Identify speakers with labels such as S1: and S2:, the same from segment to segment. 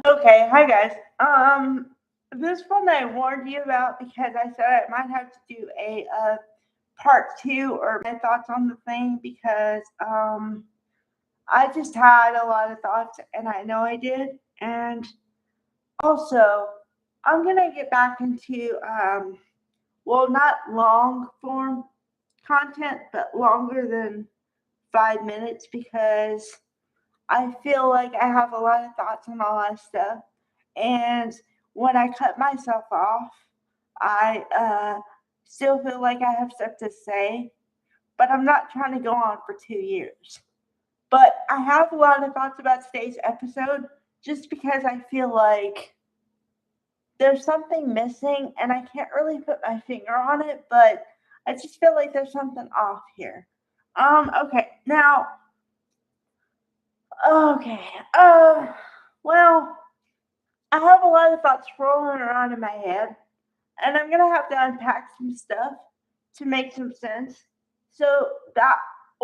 S1: Okay, hi guys. This one I warned you about because I said I might have to do a part two or my thoughts on the thing because I just had a lot of thoughts and I know I did. And also, I'm gonna get back into well, not long form content, but longer than 5 minutes because I feel like I have a lot of thoughts on all that stuff. And when I cut myself off, I still feel like I have stuff to say, but I'm not trying to go on for 2 years. But I have a lot of thoughts about today's episode just because I feel like there's something missing and I can't really put my finger on it, but I just feel like there's something off here. Okay, now, okay, well, I have a lot of thoughts rolling around in my head, and I'm gonna have to unpack some stuff to make some sense. So that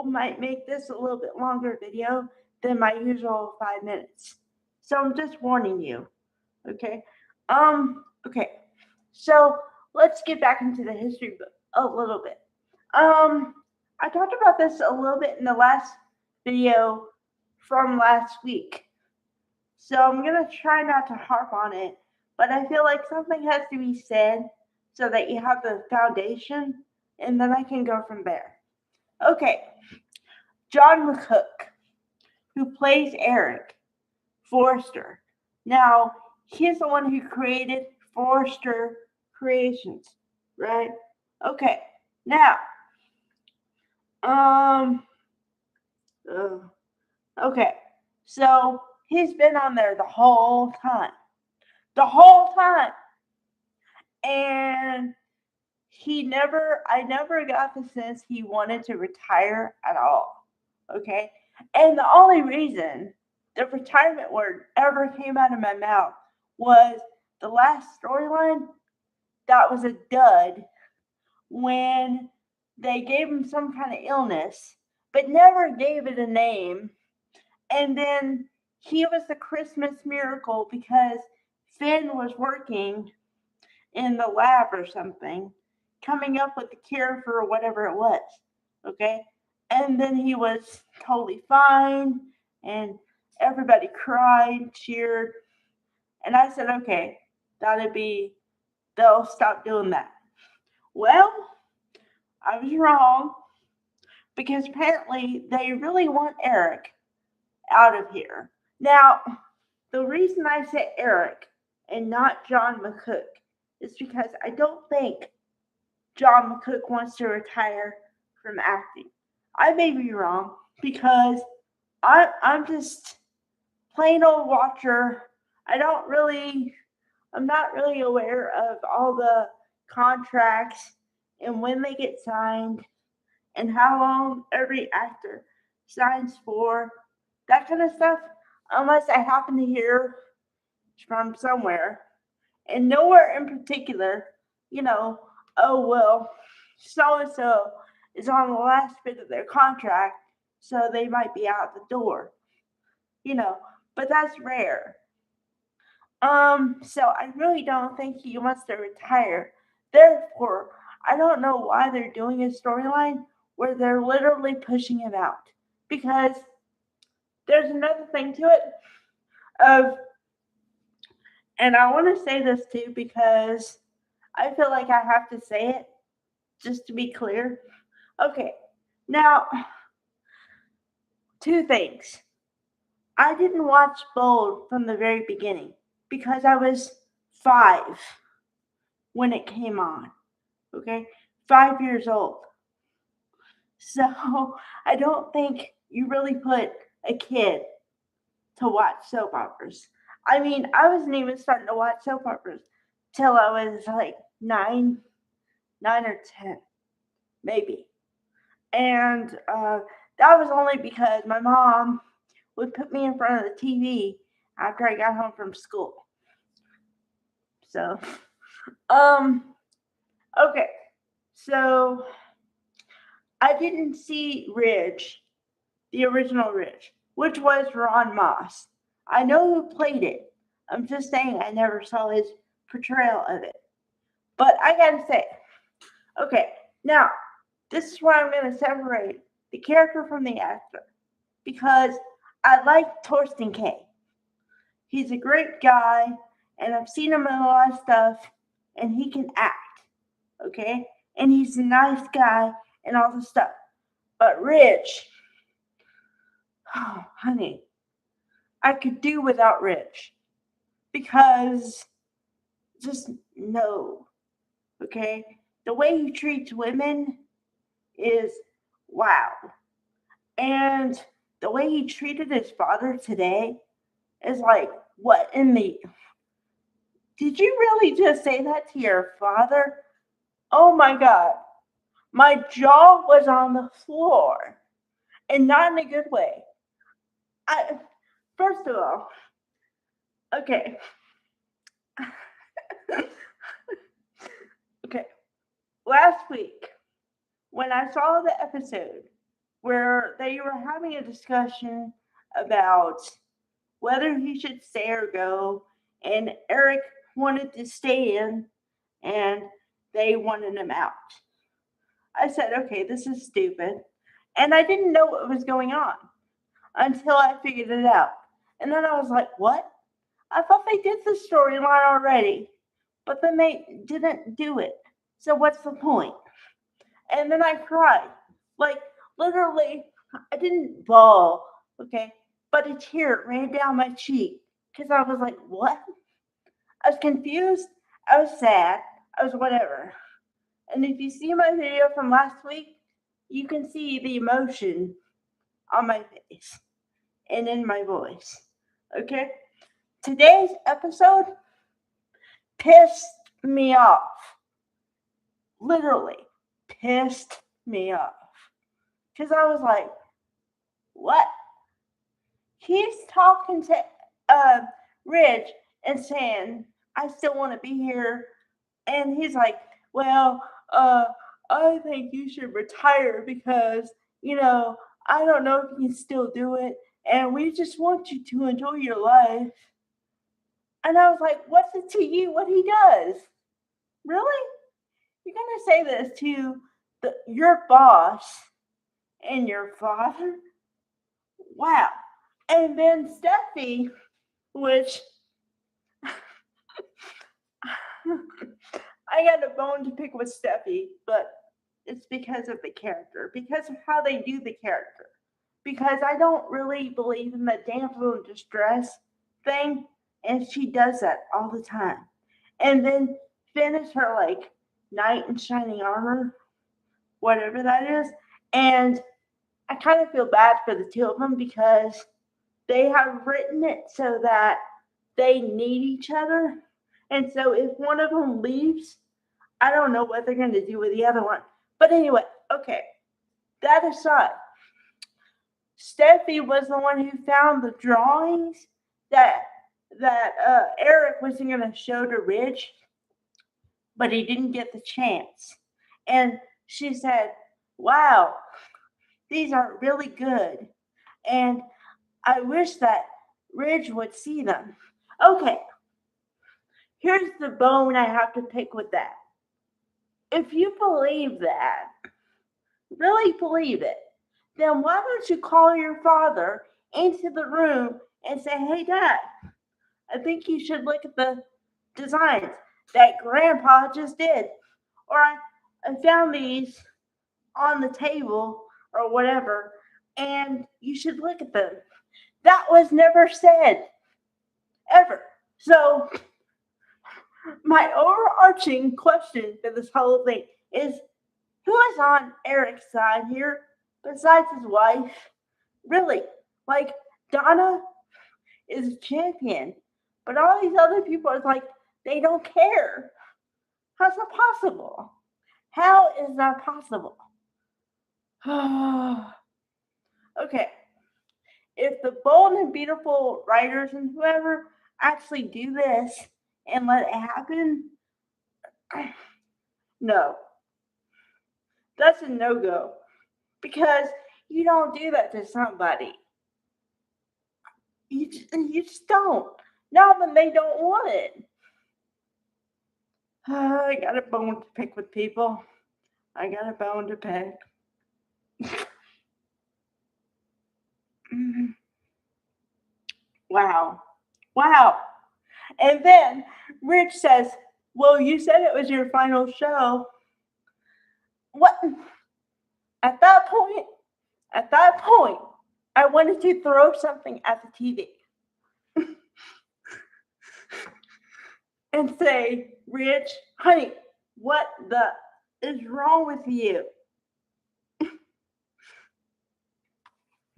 S1: might make this a little bit longer video than my usual 5 minutes. So I'm just warning you. Okay. Okay. So let's get back into the history book a little bit. Um. I talked about this a little bit in the last video from last week. So I'm gonna try not to harp on it, but I feel like something has to be said so that you have the foundation, and then I can go from there. Okay, John McCook, who plays Eric Forrester. Now, he's the one who created Forrester Creations, right? Okay, now, um, uh, okay, so he's been on there the whole time. The whole time. And I never got the sense he wanted to retire at all. Okay. And the only reason the retirement word ever came out of my mouth was the last storyline that was a dud when they gave him some kind of illness, but never gave it a name. And then he was the Christmas miracle because Finn was working in the lab or something, coming up with the cure for whatever it was. Okay? And then he was totally fine, and everybody cried, cheered. And I said, okay, they'll stop doing that. Well, I was wrong because apparently they really want Eric out of here. Now, the reason I say Eric and not John McCook is because I don't think John McCook wants to retire from acting. I may be wrong because I'm just plain old watcher. I'm not really aware of all the contracts and when they get signed and how long every actor signs for, that kind of stuff, unless I happen to hear from somewhere. And nowhere in particular, you know, oh, well, so and so is on the last bit of their contract, so they might be out the door, you know, but that's rare. So I really don't think he wants to retire. Therefore, I don't know why they're doing a storyline where they're literally pushing him out. Because there's another thing to it of, and I want to say this too because I feel like I have to say it just to be clear. Okay, now, two things. I didn't watch Bold from the very beginning because I was 5 when it came on. Okay, 5 years old. So I don't think you really put a kid to watch soap operas. I mean, I wasn't even starting to watch soap operas till I was like 9 or 10, maybe. And that was only because my mom would put me in front of the TV after I got home from school. So, um, okay. So I didn't see Ridge, the original Ridge, which was Ron Moss. I know who played it, I'm just saying I never saw his portrayal of it. But I gotta say, okay, now this is why I'm gonna separate the character from the actor because I like Torsten K. He's a great guy, and I've seen him in a lot of stuff, and he can act, okay? And he's a nice guy and all the stuff. But Rich, oh, honey, I could do without Rich because just no, okay? The way he treats women is wow. And the way he treated his father today is like, what in the. Did you really just say that to your father? Oh my God. My jaw was on the floor and not in a good way. I, first of all, okay. Okay. Last week, when I saw the episode where they were having a discussion about whether he should stay or go, and Eric wanted to stay in and they wanted him out. I said, okay, this is stupid. And I didn't know what was going on until I figured it out. And then I was like, what? I thought they did the storyline already, but then they didn't do it. So what's the point? And then I cried. Like, literally, I didn't bawl, okay? But a tear ran down my cheek because I was like, what? I was confused. I was sad. I was whatever. And if you see my video from last week, you can see the emotion on my face and in my voice. Okay? Today's episode pissed me off. Literally pissed me off. Because I was like, what? He's talking to Rich and saying, I still want to be here. And he's like, well, I think you should retire because, I don't know if you can still do it. And we just want you to enjoy your life. And I was like, what's it to you what he does? Really? You're going to say this to your boss and your father? Wow. And then Steffi, which I got a bone to pick with Steffi, but it's because of the character, because of how they do the character. Because I don't really believe in the damsel in distress thing, and she does that all the time. And then Finn is her like knight in shining armor, whatever that is. And I kind of feel bad for the two of them because they have written it so that they need each other. And so if one of them leaves, I don't know what they're going to do with the other one. But anyway, okay. That aside, Steffi was the one who found the drawings that Eric was going to show to Rich, but he didn't get the chance. And she said, wow, these are really good. And I wish that Ridge would see them. Okay, here's the bone I have to pick with that. If you believe that, really believe it, then why don't you call your father into the room and say, hey, Dad, I think you should look at the designs that Grandpa just did. Or I found these on the table or whatever, and you should look at them. That was never said, ever. So, my overarching question for this whole thing is who is on Eric's side here besides his wife? Really? Like, Donna is a champion, but all these other people are like, they don't care. How's that possible? How is that possible? Okay. If the bold and beautiful writers and whoever actually do this and let it happen, no. That's a no-go. Because you don't do that to somebody. You just don't. No, then they don't want it. I got a bone to pick with people. I got a bone to pick. Wow. Wow. And then Rich says, well, you said it was your final show. What? At that point, I wanted to throw something at the TV and say, Rich, honey, what the is wrong with you?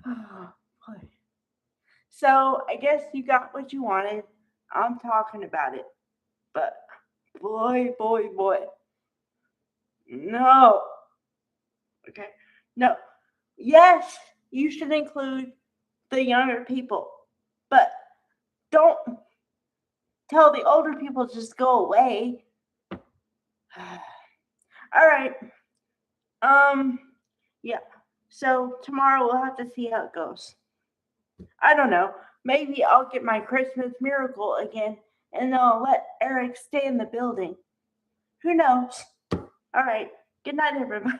S1: Oh, boy. So I guess you got what you wanted. I'm talking about it. But boy. No. Okay. No. Yes, you should include the younger people. But don't tell the older people to just go away. All right. Yeah. So tomorrow we'll have to see how it goes. I don't know. Maybe I'll get my Christmas miracle again and I'll let Eric stay in the building. Who knows? All right. Good night, everybody.